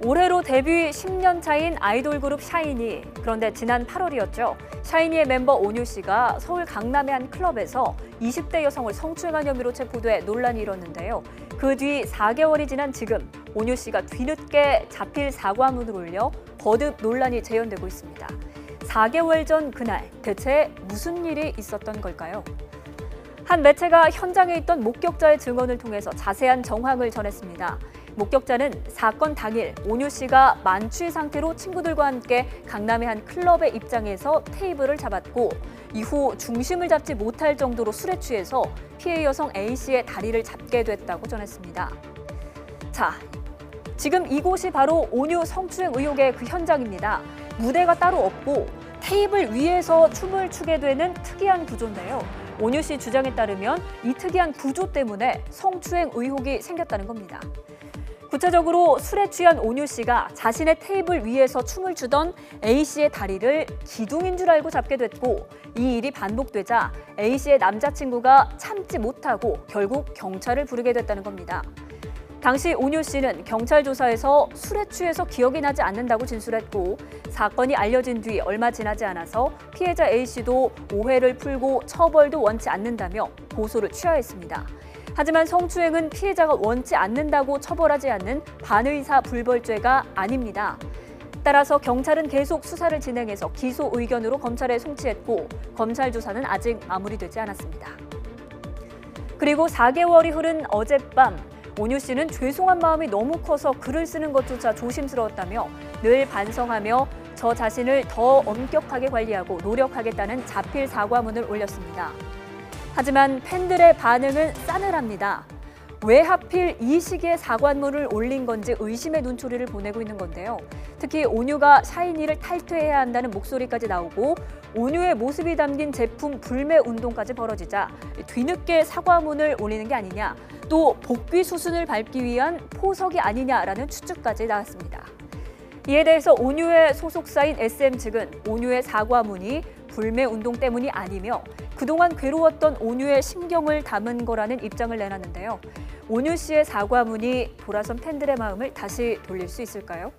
올해로 데뷔 10년 차인 아이돌 그룹 샤이니. 그런데 지난 8월이었죠. 샤이니의 멤버 온유 씨가 서울 강남의 한 클럽에서 20대 여성을 성추행한 혐의로 체포돼 논란이 일었는데요. 그 뒤 4개월이 지난 지금 온유 씨가 뒤늦게 자필 사과문을 올려 거듭 논란이 재현되고 있습니다. 4개월 전 그날 대체 무슨 일이 있었던 걸까요? 한 매체가 현장에 있던 목격자의 증언을 통해서 자세한 정황을 전했습니다. 목격자는 사건 당일 온유 씨가 만취 상태로 친구들과 함께 강남의 한 클럽에 입장해서 테이블을 잡았고 이후 중심을 잡지 못할 정도로 술에 취해서 피해 여성 A 씨의 다리를 잡게 됐다고 전했습니다. 자, 지금 이곳이 바로 온유 성추행 의혹의 그 현장입니다. 무대가 따로 없고 테이블 위에서 춤을 추게 되는 특이한 구조인데요. 온유 씨 주장에 따르면 이 특이한 구조 때문에 성추행 의혹이 생겼다는 겁니다. 구체적으로 술에 취한 온유 씨가 자신의 테이블 위에서 춤을 추던 A 씨의 다리를 기둥인 줄 알고 잡게 됐고 이 일이 반복되자 A 씨의 남자친구가 참지 못하고 결국 경찰을 부르게 됐다는 겁니다. 당시 온유 씨는 경찰 조사에서 술에 취해서 기억이 나지 않는다고 진술했고 사건이 알려진 뒤 얼마 지나지 않아서 피해자 A 씨도 오해를 풀고 처벌도 원치 않는다며 고소를 취하했습니다. 하지만 성추행은 피해자가 원치 않는다고 처벌하지 않는 반의사 불벌죄가 아닙니다. 따라서 경찰은 계속 수사를 진행해서 기소 의견으로 검찰에 송치했고 검찰 조사는 아직 마무리되지 않았습니다. 그리고 4개월이 흐른 어젯밤 온유 씨는 죄송한 마음이 너무 커서 글을 쓰는 것조차 조심스러웠다며 늘 반성하며 저 자신을 더 엄격하게 관리하고 노력하겠다는 자필 사과문을 올렸습니다. 하지만 팬들의 반응은 싸늘합니다. 왜 하필 이 시기에 사과문을 올린 건지 의심의 눈초리를 보내고 있는 건데요. 특히 온유가 샤이니를 탈퇴해야 한다는 목소리까지 나오고 온유의 모습이 담긴 제품 불매 운동까지 벌어지자 뒤늦게 사과문을 올리는 게 아니냐, 또 복귀 수순을 밟기 위한 포석이 아니냐라는 추측까지 나왔습니다. 이에 대해서 온유의 소속사인 SM 측은 온유의 사과문이 불매 운동 때문이 아니며 그동안 괴로웠던 온유의 심경을 담은 거라는 입장을 내놨는데요. 온유 씨의 사과문이 돌아선 팬들의 마음을 다시 돌릴 수 있을까요?